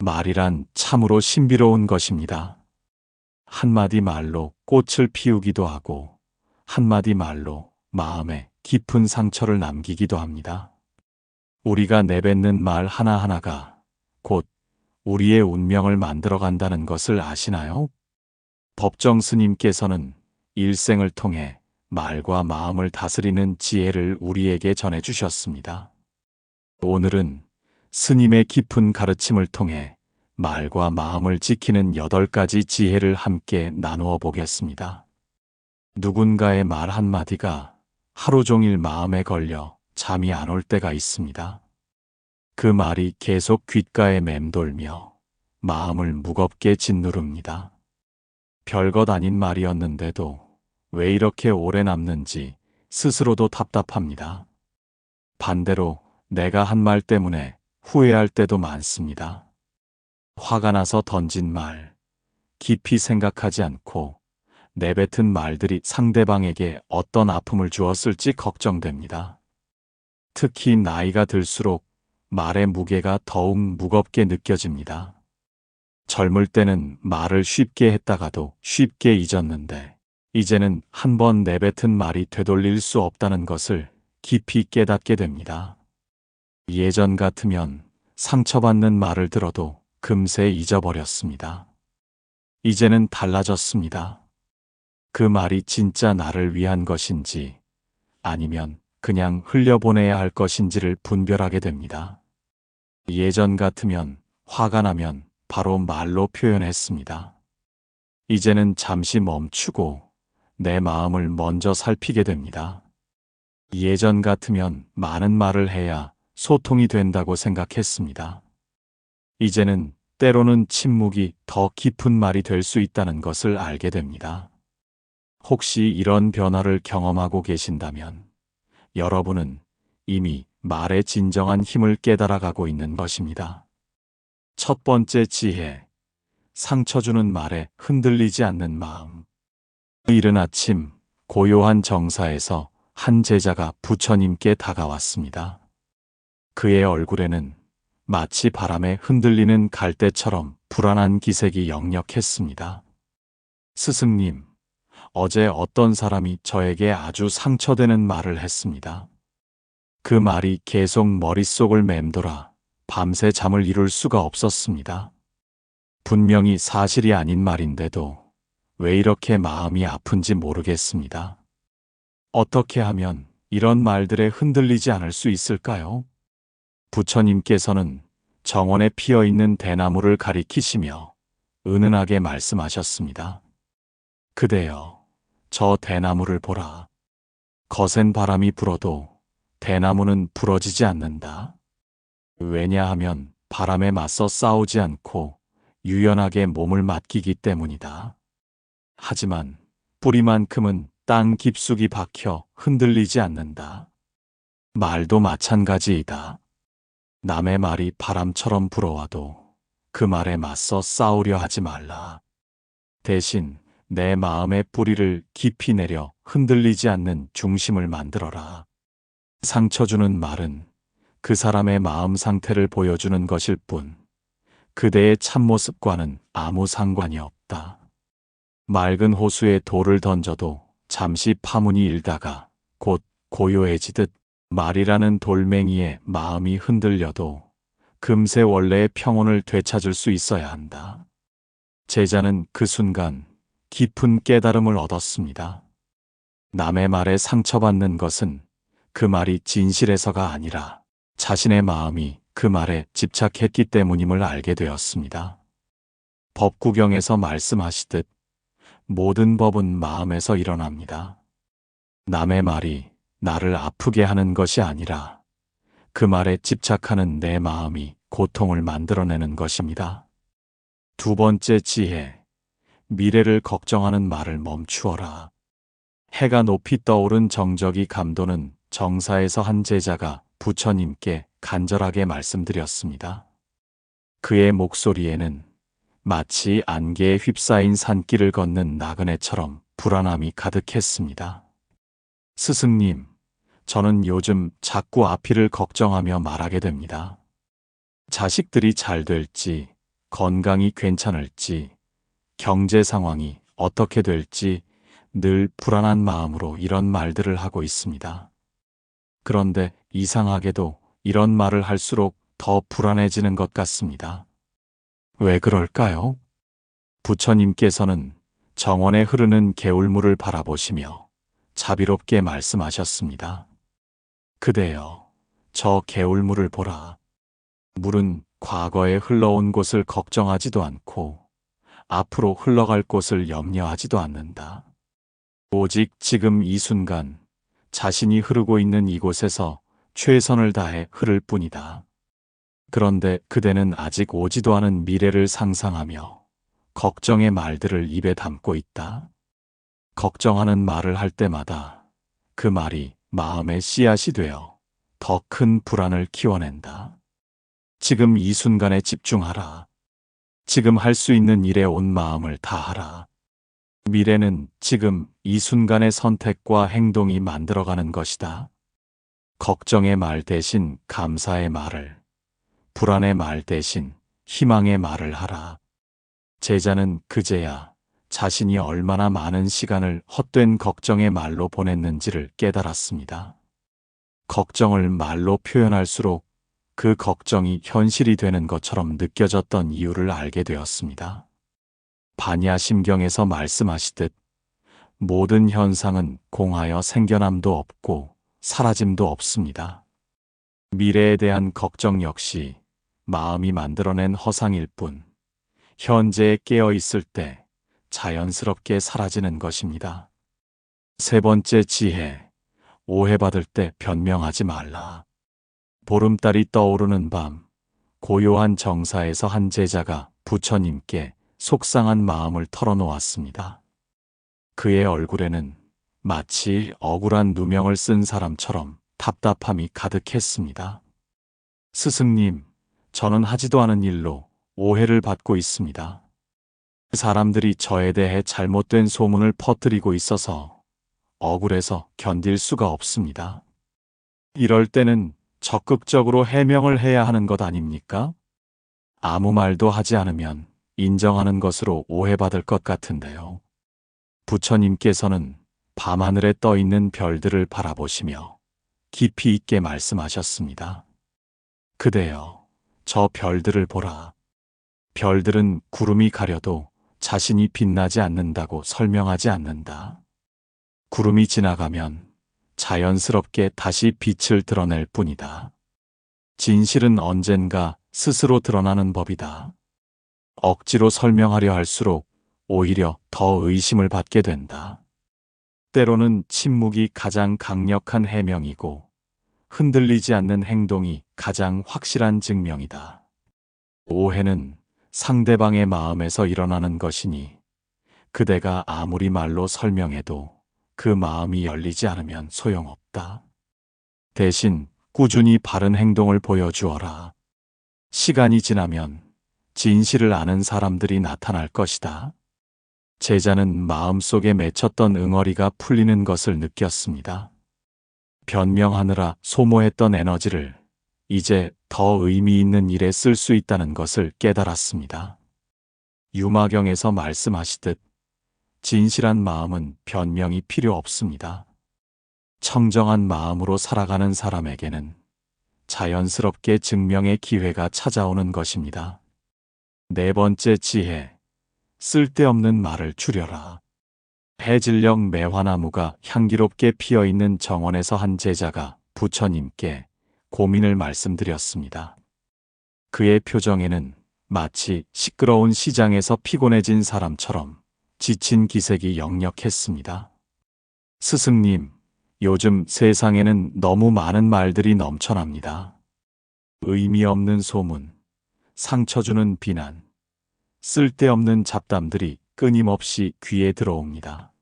말이란 참으로 신비로운 것입니다. 한마디 말로 꽃을 피우기도 하고 한마디 말로 마음에 깊은 상처를 남기기도 합니다. 우리가 내뱉는 말 하나하나가 곧 우리의 운명을 만들어간다는 것을 아시나요? 법정 스님께서는 일생을 통해 말과 마음을 다스리는 지혜를 우리에게 전해주셨습니다. 오늘은 스님의 깊은 가르침을 통해 말과 마음을 지키는 8가지 지혜를 함께 나누어 보겠습니다. 누군가의 말 한마디가 하루 종일 마음에 걸려 잠이 안 올 때가 있습니다. 그 말이 계속 귓가에 맴돌며 마음을 무겁게 짓누릅니다. 별것 아닌 말이었는데도 왜 이렇게 오래 남는지 스스로도 답답합니다. 반대로 내가 한 말 때문에 후회할 때도 많습니다. 화가 나서 던진 말, 깊이 생각하지 않고 내뱉은 말들이 상대방에게 어떤 아픔을 주었을지 걱정됩니다. 특히 나이가 들수록 말의 무게가 더욱 무겁게 느껴집니다. 젊을 때는 말을 쉽게 했다가도 쉽게 잊었는데 이제는 한 번 내뱉은 말이 되돌릴 수 없다는 것을 깊이 깨닫게 됩니다. 예전 같으면 상처받는 말을 들어도 금세 잊어버렸습니다. 이제는 달라졌습니다. 그 말이 진짜 나를 위한 것인지 아니면 그냥 흘려보내야 할 것인지를 분별하게 됩니다. 예전 같으면 화가 나면 바로 말로 표현했습니다. 이제는 잠시 멈추고 내 마음을 먼저 살피게 됩니다. 예전 같으면 많은 말을 해야 소통이 된다고 생각했습니다. 이제는 때로는 침묵이 더 깊은 말이 될 수 있다는 것을 알게 됩니다. 혹시 이런 변화를 경험하고 계신다면 여러분은 이미 말의 진정한 힘을 깨달아가고 있는 것입니다. 첫 번째 지혜, 상처 주는 말에 흔들리지 않는 마음. 이른 아침 고요한 정사에서 한 제자가 부처님께 다가왔습니다. 그의 얼굴에는 마치 바람에 흔들리는 갈대처럼 불안한 기색이 역력했습니다. 스승님, 어제 어떤 사람이 저에게 아주 상처되는 말을 했습니다. 그 말이 계속 머릿속을 맴돌아 밤새 잠을 이룰 수가 없었습니다. 분명히 사실이 아닌 말인데도 왜 이렇게 마음이 아픈지 모르겠습니다. 어떻게 하면 이런 말들에 흔들리지 않을 수 있을까요? 부처님께서는 정원에 피어있는 대나무를 가리키시며 은은하게 말씀하셨습니다. 그대여, 저 대나무를 보라. 거센 바람이 불어도 대나무는 부러지지 않는다. 왜냐하면 바람에 맞서 싸우지 않고 유연하게 몸을 맡기기 때문이다. 하지만 뿌리만큼은 땅 깊숙이 박혀 흔들리지 않는다. 말도 마찬가지이다. 남의 말이 바람처럼 불어와도 그 말에 맞서 싸우려 하지 말라. 대신 내 마음의 뿌리를 깊이 내려 흔들리지 않는 중심을 만들어라. 상처 주는 말은 그 사람의 마음 상태를 보여주는 것일 뿐 그대의 참모습과는 아무 상관이 없다. 맑은 호수에 돌을 던져도 잠시 파문이 일다가 곧 고요해지듯 말이라는 돌멩이에 마음이 흔들려도 금세 원래의 평온을 되찾을 수 있어야 한다. 제자는 그 순간 깊은 깨달음을 얻었습니다. 남의 말에 상처받는 것은 그 말이 진실해서가 아니라 자신의 마음이 그 말에 집착했기 때문임을 알게 되었습니다. 법구경에서 말씀하시듯 모든 법은 마음에서 일어납니다. 남의 말이 나를 아프게 하는 것이 아니라 그 말에 집착하는 내 마음이 고통을 만들어내는 것입니다. 두 번째 지혜, 미래를 걱정하는 말을 멈추어라. 해가 높이 떠오른 정적이 감도는 정사에서 한 제자가 부처님께 간절하게 말씀드렸습니다. 그의 목소리에는 마치 안개에 휩싸인 산길을 걷는 나그네처럼 불안함이 가득했습니다. 스승님, 저는 요즘 자꾸 앞일을 걱정하며 말하게 됩니다. 자식들이 잘 될지, 건강이 괜찮을지, 경제 상황이 어떻게 될지 늘 불안한 마음으로 이런 말들을 하고 있습니다. 그런데 이상하게도 이런 말을 할수록 더 불안해지는 것 같습니다. 왜 그럴까요? 부처님께서는 정원에 흐르는 개울물을 바라보시며 자비롭게 말씀하셨습니다. 그대여, 저 개울물을 보라. 물은 과거에 흘러온 곳을 걱정하지도 않고 앞으로 흘러갈 곳을 염려하지도 않는다. 오직 지금 이 순간 자신이 흐르고 있는 이곳에서 최선을 다해 흐를 뿐이다. 그런데 그대는 아직 오지도 않은 미래를 상상하며 걱정의 말들을 입에 담고 있다. 걱정하는 말을 할 때마다 그 말이 마음의 씨앗이 되어 더 큰 불안을 키워낸다. 지금 이 순간에 집중하라. 지금 할 수 있는 일에 온 마음을 다하라. 미래는 지금 이 순간의 선택과 행동이 만들어가는 것이다. 걱정의 말 대신 감사의 말을, 불안의 말 대신 희망의 말을 하라. 제자는 그제야 자신이 얼마나 많은 시간을 헛된 걱정의 말로 보냈는지를 깨달았습니다. 걱정을 말로 표현할수록 그 걱정이 현실이 되는 것처럼 느껴졌던 이유를 알게 되었습니다. 반야심경에서 말씀하시듯 모든 현상은 공하여 생겨남도 없고 사라짐도 없습니다. 미래에 대한 걱정 역시 마음이 만들어낸 허상일 뿐 현재에 깨어 있을 때 자연스럽게 사라지는 것입니다. 세 번째 지혜, 오해받을 때 변명하지 말라. 보름달이 떠오르는 밤, 고요한 정사에서 한 제자가 부처님께 속상한 마음을 털어놓았습니다. 그의 얼굴에는 마치 억울한 누명을 쓴 사람처럼 답답함이 가득했습니다. 스승님, 저는 하지도 않은 일로 오해를 받고 있습니다. 사람들이 저에 대해 잘못된 소문을 퍼뜨리고 있어서 억울해서 견딜 수가 없습니다. 이럴 때는 적극적으로 해명을 해야 하는 것 아닙니까? 아무 말도 하지 않으면 인정하는 것으로 오해받을 것 같은데요. 부처님께서는 밤하늘에 떠 있는 별들을 바라보시며 깊이 있게 말씀하셨습니다. 그대여, 저 별들을 보라. 별들은 구름이 가려도 자신이 빛나지 않는다고 설명하지 않는다. 구름이 지나가면 자연스럽게 다시 빛을 드러낼 뿐이다. 진실은 언젠가 스스로 드러나는 법이다. 억지로 설명하려 할수록 오히려 더 의심을 받게 된다. 때로는 침묵이 가장 강력한 해명이고 흔들리지 않는 행동이 가장 확실한 증명이다. 오해는 상대방의 마음에서 일어나는 것이니 그대가 아무리 말로 설명해도 그 마음이 열리지 않으면 소용없다. 대신 꾸준히 바른 행동을 보여주어라. 시간이 지나면 진실을 아는 사람들이 나타날 것이다. 제자는 마음속에 맺혔던 응어리가 풀리는 것을 느꼈습니다. 변명하느라 소모했던 에너지를 이제 더 의미 있는 일에 쓸 수 있다는 것을 깨달았습니다. 유마경에서 말씀하시듯 진실한 마음은 변명이 필요 없습니다. 청정한 마음으로 살아가는 사람에게는 자연스럽게 증명의 기회가 찾아오는 것입니다. 네 번째 지혜, 쓸데없는 말을 줄여라. 해질녘 매화나무가 향기롭게 피어있는 정원에서 한 제자가 부처님께 고민을 말씀드렸습니다. 그의 표정에는 마치 시끄러운 시장에서 피곤해진 사람처럼 지친 기색이 역력했습니다. 스승님, 요즘 세상에는 너무 많은 말들이 넘쳐납니다. 의미 없는 소문, 상처 주는 비난, 쓸데없는 잡담들이 끊임없이 귀에 들어옵니다.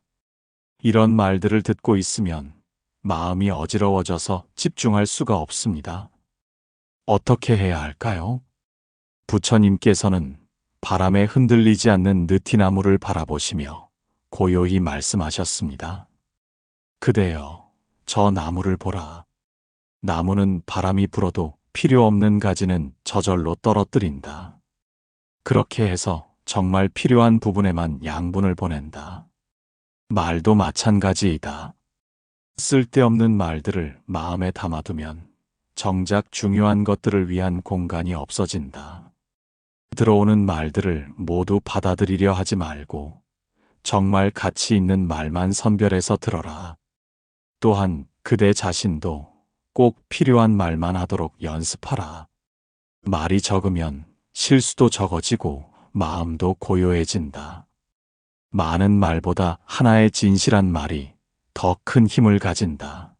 이런 말들을 듣고 있으면 마음이 어지러워져서 집중할 수가 없습니다. 어떻게 해야 할까요? 부처님께서는 바람에 흔들리지 않는 느티나무를 바라보시며 고요히 말씀하셨습니다. 그대여, 저 나무를 보라. 나무는 바람이 불어도 필요 없는 가지는 저절로 떨어뜨린다. 그렇게 해서 정말 필요한 부분에만 양분을 보낸다. 말도 마찬가지이다. 쓸데없는 말들을 마음에 담아두면 정작 중요한 것들을 위한 공간이 없어진다. 들어오는 말들을 모두 받아들이려 하지 말고 정말 가치 있는 말만 선별해서 들어라. 또한 그대 자신도 꼭 필요한 말만 하도록 연습하라. 말이 적으면 실수도 적어지고 마음도 고요해진다. 많은 말보다 하나의 진실한 말이 더 큰 힘을 가진다.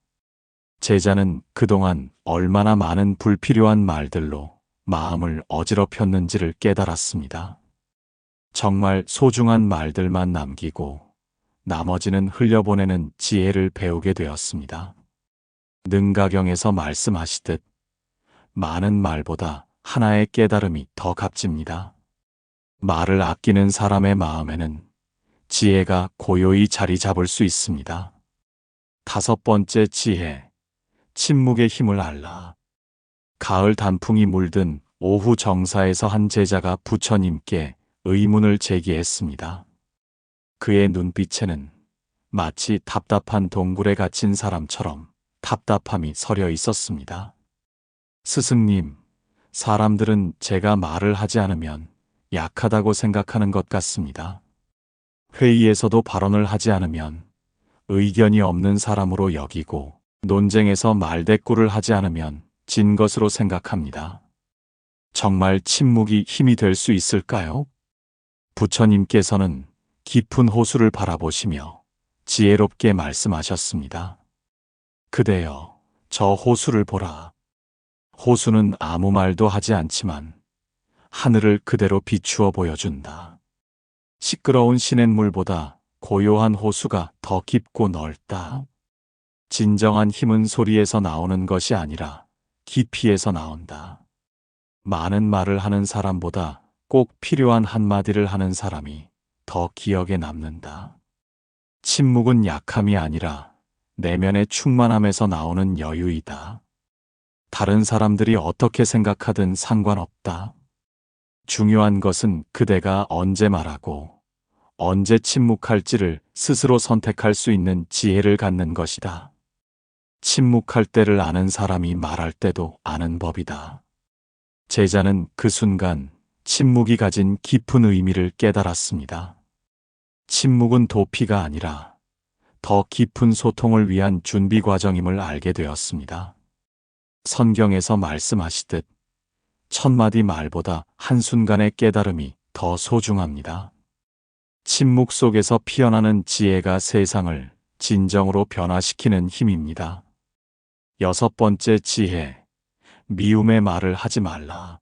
제자는 그동안 얼마나 많은 불필요한 말들로 마음을 어지럽혔는지를 깨달았습니다. 정말 소중한 말들만 남기고 나머지는 흘려보내는 지혜를 배우게 되었습니다. 능가경에서 말씀하시듯 많은 말보다 하나의 깨달음이 더 값집니다. 말을 아끼는 사람의 마음에는 지혜가 고요히 자리 잡을 수 있습니다. 5번째 지혜, 침묵의 힘을 알라. 가을 단풍이 물든 오후 정사에서 한 제자가 부처님께 의문을 제기했습니다. 그의 눈빛에는 마치 답답한 동굴에 갇힌 사람처럼 답답함이 서려 있었습니다. 스승님, 사람들은 제가 말을 하지 않으면 약하다고 생각하는 것 같습니다. 회의에서도 발언을 하지 않으면 의견이 없는 사람으로 여기고 논쟁에서 말대꾸를 하지 않으면 진 것으로 생각합니다. 정말 침묵이 힘이 될 수 있을까요? 부처님께서는 깊은 호수를 바라보시며 지혜롭게 말씀하셨습니다. 그대여, 저 호수를 보라. 호수는 아무 말도 하지 않지만 하늘을 그대로 비추어 보여준다. 시끄러운 시냇물보다 고요한 호수가 더 깊고 넓다. 진정한 힘은 소리에서 나오는 것이 아니라 깊이에서 나온다. 많은 말을 하는 사람보다 꼭 필요한 한마디를 하는 사람이 더 기억에 남는다. 침묵은 약함이 아니라 내면의 충만함에서 나오는 여유이다. 다른 사람들이 어떻게 생각하든 상관없다. 중요한 것은 그대가 언제 말하고 언제 침묵할지를 스스로 선택할 수 있는 지혜를 갖는 것이다. 침묵할 때를 아는 사람이 말할 때도 아는 법이다. 제자는 그 순간 침묵이 가진 깊은 의미를 깨달았습니다. 침묵은 도피가 아니라 더 깊은 소통을 위한 준비 과정임을 알게 되었습니다. 성경에서 말씀하시듯 천마디 말보다 한순간의 깨달음이 더 소중합니다. 침묵 속에서 피어나는 지혜가 세상을 진정으로 변화시키는 힘입니다. 6번째 지혜, 미움의 말을 하지 말라.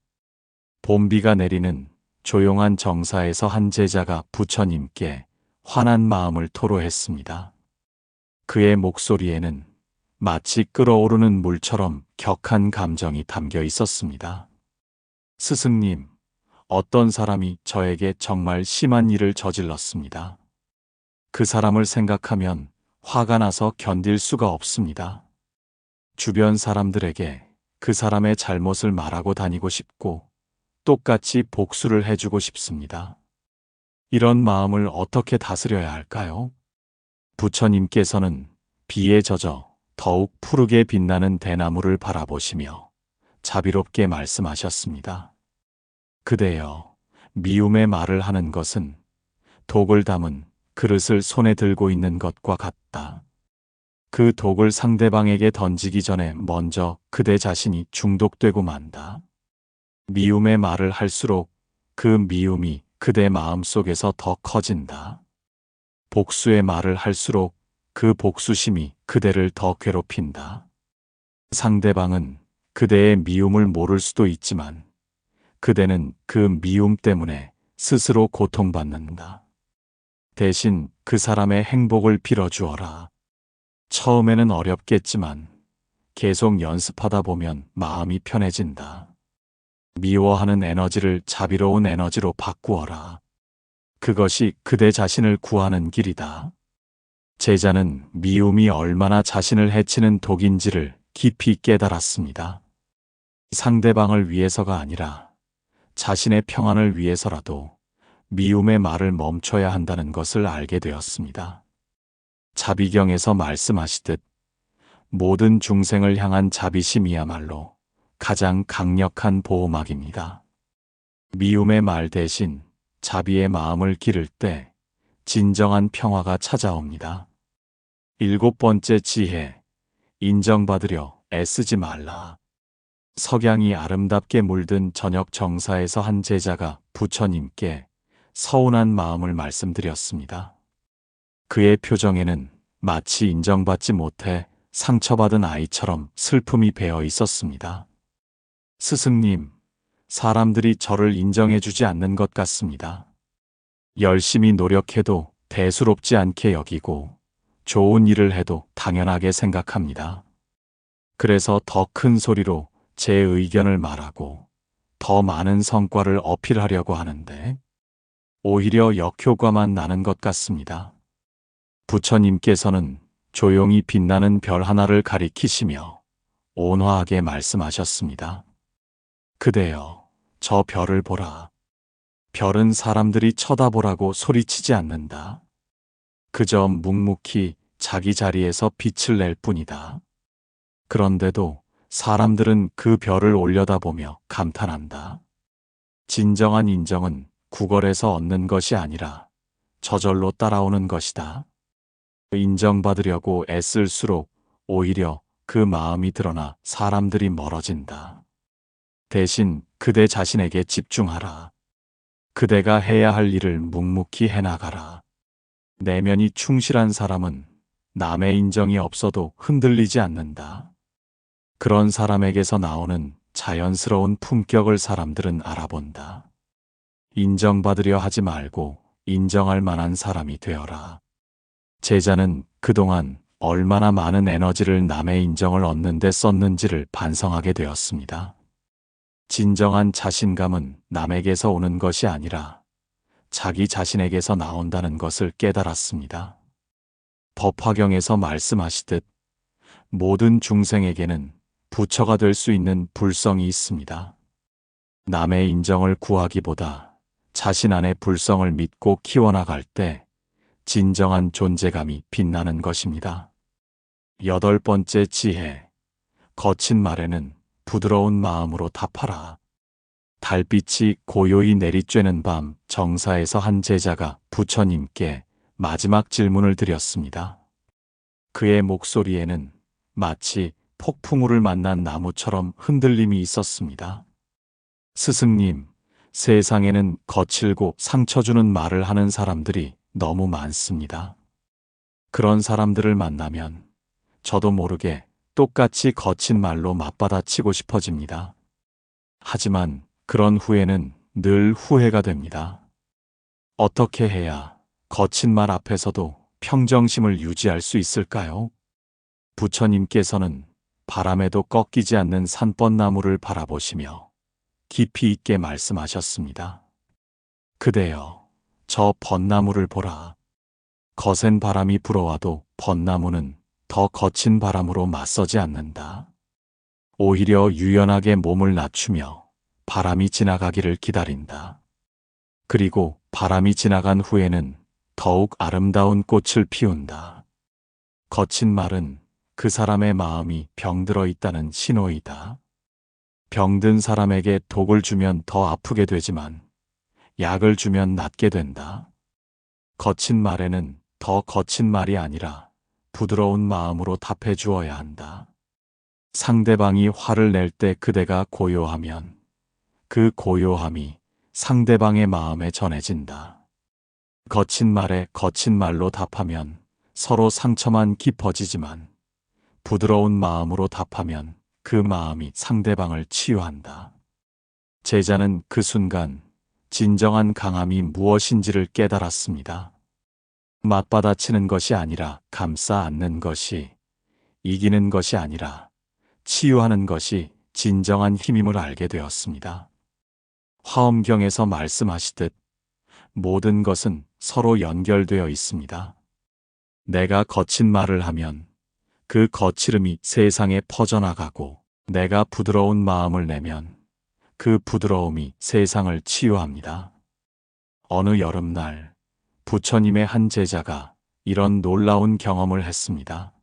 봄비가 내리는 조용한 정사에서 한 제자가 부처님께 화난 마음을 토로했습니다. 그의 목소리에는 마치 끓어오르는 물처럼 격한 감정이 담겨 있었습니다. 스승님, 어떤 사람이 저에게 정말 심한 일을 저질렀습니다. 그 사람을 생각하면 화가 나서 견딜 수가 없습니다. 주변 사람들에게 그 사람의 잘못을 말하고 다니고 싶고 똑같이 복수를 해주고 싶습니다. 이런 마음을 어떻게 다스려야 할까요? 부처님께서는 비에 젖어 더욱 푸르게 빛나는 대나무를 바라보시며 자비롭게 말씀하셨습니다. 그대여, 미움의 말을 하는 것은 독을 담은 그릇을 손에 들고 있는 것과 같다. 그 독을 상대방에게 던지기 전에 먼저 그대 자신이 중독되고 만다. 미움의 말을 할수록 그 미움이 그대 마음속에서 더 커진다. 복수의 말을 할수록 그 복수심이 그대를 더 괴롭힌다. 상대방은 그대의 미움을 모를 수도 있지만 그대는 그 미움 때문에 스스로 고통받는다. 대신 그 사람의 행복을 빌어주어라. 처음에는 어렵겠지만 계속 연습하다 보면 마음이 편해진다. 미워하는 에너지를 자비로운 에너지로 바꾸어라. 그것이 그대 자신을 구하는 길이다. 제자는 미움이 얼마나 자신을 해치는 독인지를 깊이 깨달았습니다. 상대방을 위해서가 아니라 자신의 평안을 위해서라도 미움의 말을 멈춰야 한다는 것을 알게 되었습니다. 자비경에서 말씀하시듯 모든 중생을 향한 자비심이야말로 가장 강력한 보호막입니다. 미움의 말 대신 자비의 마음을 기를 때 진정한 평화가 찾아옵니다. 7번째 지혜, 인정받으려 애쓰지 말라. 석양이 아름답게 물든 저녁 정사에서 한 제자가 부처님께 서운한 마음을 말씀드렸습니다. 그의 표정에는 마치 인정받지 못해 상처받은 아이처럼 슬픔이 배어 있었습니다. 스승님, 사람들이 저를 인정해주지 않는 것 같습니다. 열심히 노력해도 대수롭지 않게 여기고 좋은 일을 해도 당연하게 생각합니다. 그래서 더 큰 소리로 제 의견을 말하고 더 많은 성과를 어필하려고 하는데 오히려 역효과만 나는 것 같습니다. 부처님께서는 조용히 빛나는 별 하나를 가리키시며 온화하게 말씀하셨습니다. 그대여, 저 별을 보라. 별은 사람들이 쳐다보라고 소리치지 않는다. 그저 묵묵히 자기 자리에서 빛을 낼 뿐이다. 그런데도 사람들은 그 별을 올려다보며 감탄한다. 진정한 인정은 구걸에서 얻는 것이 아니라 저절로 따라오는 것이다. 인정받으려고 애쓸수록 오히려 그 마음이 드러나 사람들이 멀어진다. 대신 그대 자신에게 집중하라. 그대가 해야 할 일을 묵묵히 해나가라. 내면이 충실한 사람은 남의 인정이 없어도 흔들리지 않는다. 그런 사람에게서 나오는 자연스러운 품격을 사람들은 알아본다. 인정받으려 하지 말고 인정할 만한 사람이 되어라. 제자는 그동안 얼마나 많은 에너지를 남의 인정을 얻는 데 썼는지를 반성하게 되었습니다. 진정한 자신감은 남에게서 오는 것이 아니라 자기 자신에게서 나온다는 것을 깨달았습니다. 법화경에서 말씀하시듯 모든 중생에게는 부처가 될 수 있는 불성이 있습니다. 남의 인정을 구하기보다 자신 안의 불성을 믿고 키워나갈 때 진정한 존재감이 빛나는 것입니다. 8번째 지혜, 거친 말에는 부드러운 마음으로 답하라. 달빛이 고요히 내리쬐는 밤 정사에서 한 제자가 부처님께 마지막 질문을 드렸습니다. 그의 목소리에는 마치 폭풍우를 만난 나무처럼 흔들림이 있었습니다. 스승님, 세상에는 거칠고 상처 주는 말을 하는 사람들이 너무 많습니다. 그런 사람들을 만나면 저도 모르게 똑같이 거친 말로 맞받아치고 싶어집니다. 하지만 그런 후에는 늘 후회가 됩니다. 어떻게 해야 거친 말 앞에서도 평정심을 유지할 수 있을까요? 부처님께서는 바람에도 꺾이지 않는 산뻗나무를 바라보시며 깊이 있게 말씀하셨습니다. 그대여, 저 벚나무를 보라. 거센 바람이 불어와도 벚나무는 더 거친 바람으로 맞서지 않는다. 오히려 유연하게 몸을 낮추며 바람이 지나가기를 기다린다. 그리고 바람이 지나간 후에는 더욱 아름다운 꽃을 피운다. 거친 말은 그 사람의 마음이 병들어 있다는 신호이다. 병든 사람에게 독을 주면 더 아프게 되지만 약을 주면 낫게 된다. 거친 말에는 더 거친 말이 아니라 부드러운 마음으로 답해 주어야 한다. 상대방이 화를 낼 때 그대가 고요하면 그 고요함이 상대방의 마음에 전해진다. 거친 말에 거친 말로 답하면 서로 상처만 깊어지지만 부드러운 마음으로 답하면 그 마음이 상대방을 치유한다. 제자는 그 순간 진정한 강함이 무엇인지를 깨달았습니다. 맞받아치는 것이 아니라 감싸 안는 것이, 이기는 것이 아니라 치유하는 것이 진정한 힘임을 알게 되었습니다. 화엄경에서 말씀하시듯 모든 것은 서로 연결되어 있습니다. 내가 거친 말을 하면 그 거칠음이 세상에 퍼져나가고 내가 부드러운 마음을 내면 그 부드러움이 세상을 치유합니다. 어느 여름날 부처님의 한 제자가 이런 놀라운 경험을 했습니다.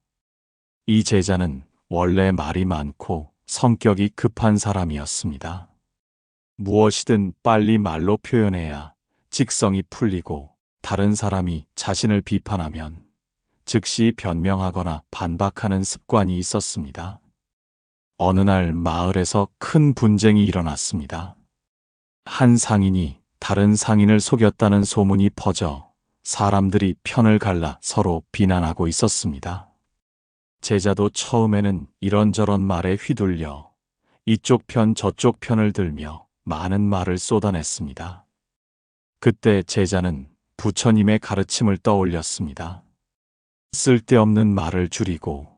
이 제자는 원래 말이 많고 성격이 급한 사람이었습니다. 무엇이든 빨리 말로 표현해야 직성이 풀리고 다른 사람이 자신을 비판하면 즉시 변명하거나 반박하는 습관이 있었습니다. 어느 날 마을에서 큰 분쟁이 일어났습니다. 한 상인이 다른 상인을 속였다는 소문이 퍼져 사람들이 편을 갈라 서로 비난하고 있었습니다. 제자도 처음에는 이런저런 말에 휘둘려 이쪽 편 저쪽 편을 들며 많은 말을 쏟아냈습니다. 그때 제자는 부처님의 가르침을 떠올렸습니다. 쓸데없는 말을 줄이고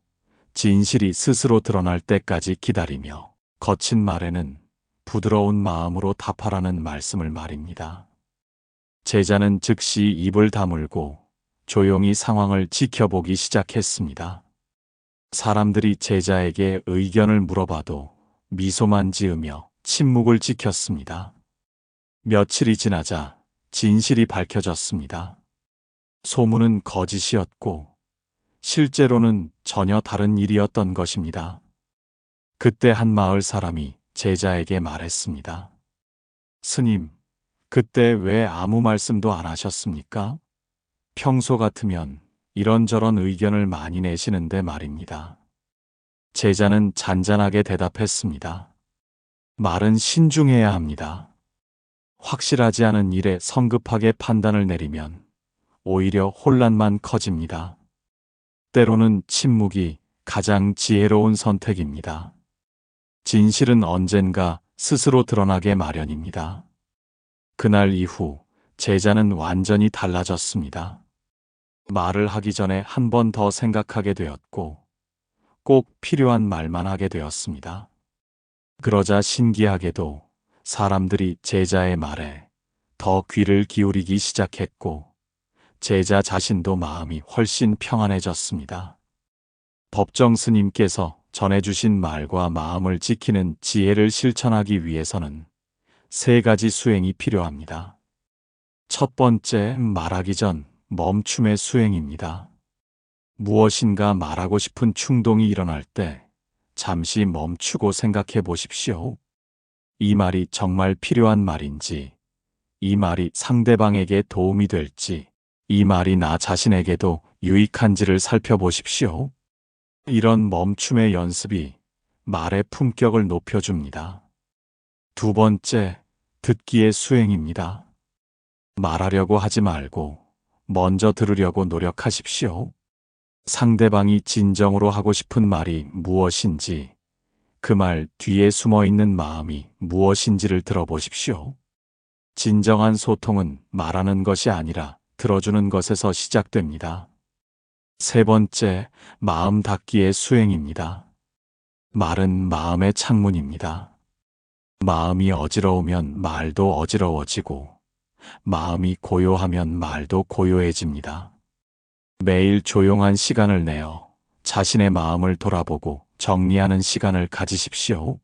진실이 스스로 드러날 때까지 기다리며 거친 말에는 부드러운 마음으로 답하라는 말씀을 말입니다. 제자는 즉시 입을 다물고 조용히 상황을 지켜보기 시작했습니다. 사람들이 제자에게 의견을 물어봐도 미소만 지으며 침묵을 지켰습니다. 며칠이 지나자 진실이 밝혀졌습니다. 소문은 거짓이었고 실제로는 전혀 다른 일이었던 것입니다. 그때 한 마을 사람이 제자에게 말했습니다. 스님, 그때 왜 아무 말씀도 안 하셨습니까? 평소 같으면 이런저런 의견을 많이 내시는데 말입니다. 제자는 잔잔하게 대답했습니다. 말은 신중해야 합니다. 확실하지 않은 일에 성급하게 판단을 내리면 오히려 혼란만 커집니다. 때로는 침묵이 가장 지혜로운 선택입니다. 진실은 언젠가 스스로 드러나게 마련입니다. 그날 이후 제자는 완전히 달라졌습니다. 말을 하기 전에 한 번 더 생각하게 되었고 꼭 필요한 말만 하게 되었습니다. 그러자 신기하게도 사람들이 제자의 말에 더 귀를 기울이기 시작했고 제자 자신도 마음이 훨씬 평안해졌습니다. 법정 스님께서 전해주신 말과 마음을 지키는 지혜를 실천하기 위해서는 3가지 수행이 필요합니다. 첫 번째, 말하기 전 멈춤의 수행입니다. 무엇인가 말하고 싶은 충동이 일어날 때 잠시 멈추고 생각해 보십시오. 이 말이 정말 필요한 말인지, 이 말이 상대방에게 도움이 될지, 이 말이 나 자신에게도 유익한지를 살펴보십시오. 이런 멈춤의 연습이 말의 품격을 높여줍니다. 두 번째, 듣기의 수행입니다. 말하려고 하지 말고 먼저 들으려고 노력하십시오. 상대방이 진정으로 하고 싶은 말이 무엇인지, 그 말 뒤에 숨어 있는 마음이 무엇인지를 들어보십시오. 진정한 소통은 말하는 것이 아니라 들어주는 것에서 시작됩니다. 세 번째, 마음 닫기의 수행입니다. 말은 마음의 창문입니다. 마음이 어지러우면 말도 어지러워지고, 마음이 고요하면 말도 고요해집니다. 매일 조용한 시간을 내어 자신의 마음을 돌아보고 정리하는 시간을 가지십시오.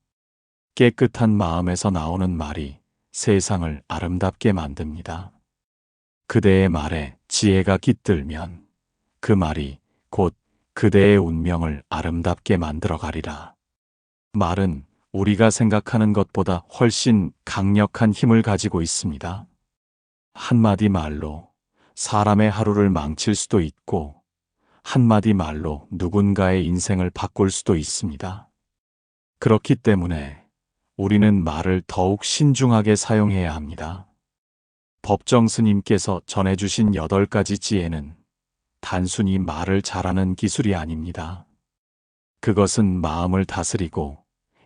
깨끗한 마음에서 나오는 말이 세상을 아름답게 만듭니다. 그대의 말에 지혜가 깃들면 그 말이 곧 그대의 운명을 아름답게 만들어 가리라. 말은 우리가 생각하는 것보다 훨씬 강력한 힘을 가지고 있습니다. 한마디 말로 사람의 하루를 망칠 수도 있고, 한마디 말로 누군가의 인생을 바꿀 수도 있습니다. 그렇기 때문에 우리는 말을 더욱 신중하게 사용해야 합니다. 법정 스님께서 전해주신 8가지 지혜는 단순히 말을 잘하는 기술이 아닙니다. 그것은 마음을 다스리고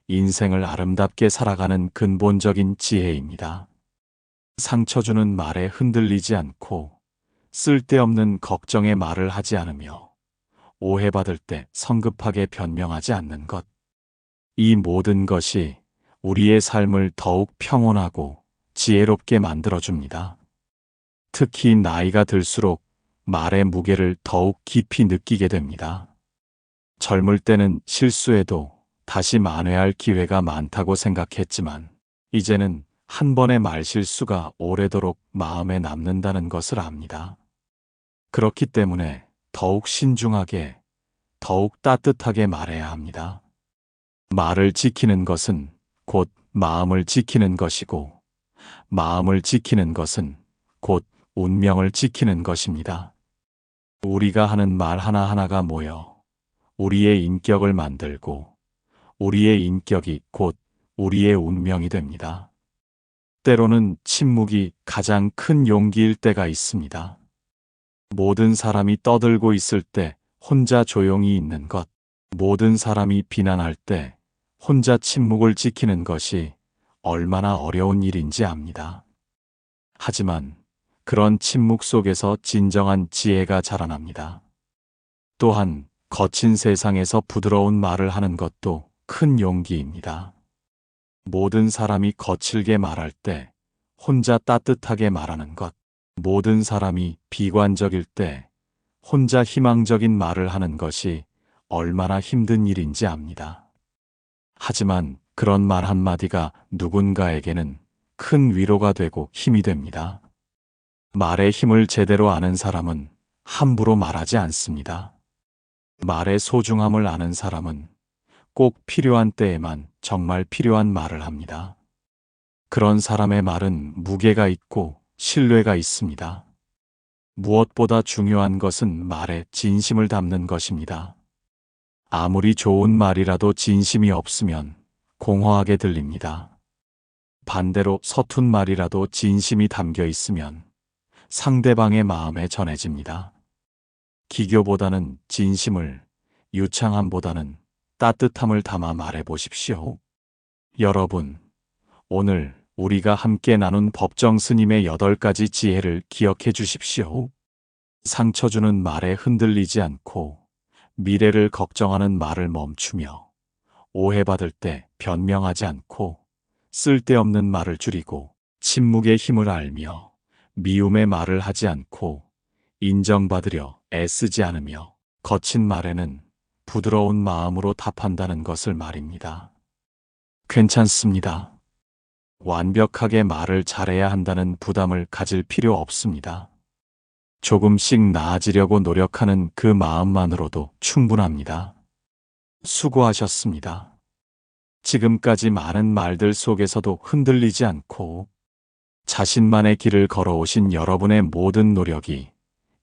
인생을 아름답게 살아가는 근본적인 지혜입니다. 상처 주는 말에 흔들리지 않고 쓸데없는 걱정의 말을 하지 않으며 오해받을 때 성급하게 변명하지 않는 것. 이 모든 것이 우리의 삶을 더욱 평온하고 지혜롭게 만들어줍니다. 특히 나이가 들수록 말의 무게를 더욱 깊이 느끼게 됩니다. 젊을 때는 실수해도 다시 만회할 기회가 많다고 생각했지만 이제는 한 번의 말실수가 오래도록 마음에 남는다는 것을 압니다. 그렇기 때문에 더욱 신중하게, 더욱 따뜻하게 말해야 합니다. 말을 지키는 것은 곧 마음을 지키는 것이고, 마음을 지키는 것은 곧 운명을 지키는 것입니다. 우리가 하는 말 하나하나가 모여 우리의 인격을 만들고, 우리의 인격이 곧 우리의 운명이 됩니다. 때로는 침묵이 가장 큰 용기일 때가 있습니다. 모든 사람이 떠들고 있을 때 혼자 조용히 있는 것, 모든 사람이 비난할 때 혼자 침묵을 지키는 것이 얼마나 어려운 일인지 압니다. 하지만 그런 침묵 속에서 진정한 지혜가 자라납니다. 또한 거친 세상에서 부드러운 말을 하는 것도 큰 용기입니다. 모든 사람이 거칠게 말할 때 혼자 따뜻하게 말하는 것, 모든 사람이 비관적일 때 혼자 희망적인 말을 하는 것이 얼마나 힘든 일인지 압니다. 하지만 그런 말 한마디가 누군가에게는 큰 위로가 되고 힘이 됩니다. 말의 힘을 제대로 아는 사람은 함부로 말하지 않습니다. 말의 소중함을 아는 사람은 꼭 필요한 때에만 정말 필요한 말을 합니다. 그런 사람의 말은 무게가 있고 신뢰가 있습니다. 무엇보다 중요한 것은 말에 진심을 담는 것입니다. 아무리 좋은 말이라도 진심이 없으면 공허하게 들립니다. 반대로 서툰 말이라도 진심이 담겨 있으면 상대방의 마음에 전해집니다. 기교보다는 진심을, 유창함보다는 따뜻함을 담아 말해 보십시오. 여러분, 오늘 우리가 함께 나눈 법정 스님의 8가지 지혜를 기억해 주십시오. 상처 주는 말에 흔들리지 않고, 미래를 걱정하는 말을 멈추며, 오해받을 때 변명하지 않고, 쓸데없는 말을 줄이고, 침묵의 힘을 알며, 미움의 말을 하지 않고, 인정받으려 애쓰지 않으며, 거친 말에는 부드러운 마음으로 답한다는 것을 말입니다. 괜찮습니다. 완벽하게 말을 잘해야 한다는 부담을 가질 필요 없습니다. 조금씩 나아지려고 노력하는 그 마음만으로도 충분합니다. 수고하셨습니다. 지금까지 많은 말들 속에서도 흔들리지 않고 자신만의 길을 걸어오신 여러분의 모든 노력이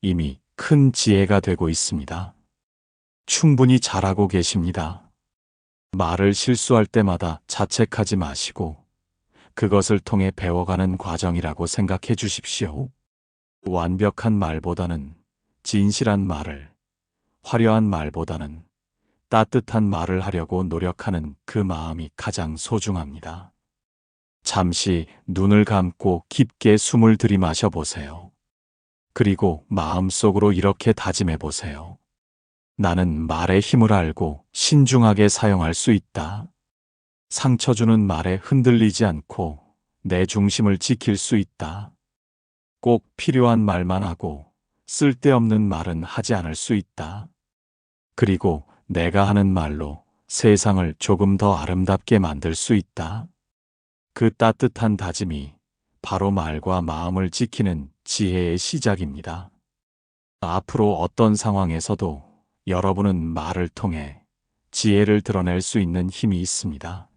이미 큰 지혜가 되고 있습니다. 충분히 잘하고 계십니다. 말을 실수할 때마다 자책하지 마시고 그것을 통해 배워가는 과정이라고 생각해 주십시오. 완벽한 말보다는 진실한 말을, 화려한 말보다는 따뜻한 말을 하려고 노력하는 그 마음이 가장 소중합니다. 잠시 눈을 감고 깊게 숨을 들이마셔 보세요. 그리고 마음속으로 이렇게 다짐해 보세요. 나는 말의 힘을 알고 신중하게 사용할 수 있다. 상처 주는 말에 흔들리지 않고 내 중심을 지킬 수 있다. 꼭 필요한 말만 하고 쓸데없는 말은 하지 않을 수 있다. 그리고 내가 하는 말로 세상을 조금 더 아름답게 만들 수 있다. 그 따뜻한 다짐이 바로 말과 마음을 지키는 지혜의 시작입니다. 앞으로 어떤 상황에서도 여러분은 말을 통해 지혜를 드러낼 수 있는 힘이 있습니다.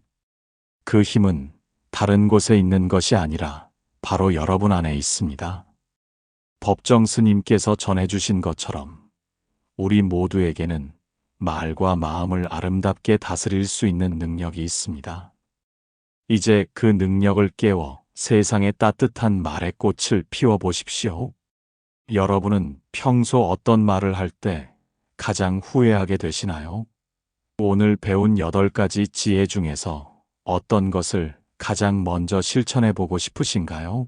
그 힘은 다른 곳에 있는 것이 아니라 바로 여러분 안에 있습니다. 법정 스님께서 전해주신 것처럼 우리 모두에게는 말과 마음을 아름답게 다스릴 수 있는 능력이 있습니다. 이제 그 능력을 깨워 세상에 따뜻한 말의 꽃을 피워보십시오. 여러분은 평소 어떤 말을 할 때 가장 후회하게 되시나요? 오늘 배운 8가지 지혜 중에서 어떤 것을 가장 먼저 실천해 보고 싶으신가요?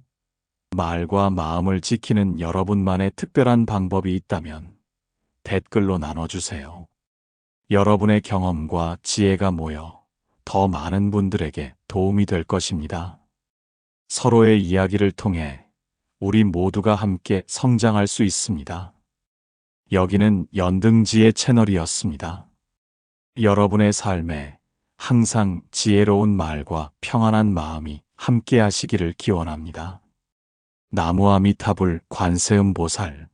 말과 마음을 지키는 여러분만의 특별한 방법이 있다면 댓글로 나눠주세요. 여러분의 경험과 지혜가 모여 더 많은 분들에게 도움이 될 것입니다. 서로의 이야기를 통해 우리 모두가 함께 성장할 수 있습니다. 여기는 연등지혜 채널이었습니다. 여러분의 삶에 항상 지혜로운 말과 평안한 마음이 함께 하시기를 기원합니다. 나무아미타불 관세음보살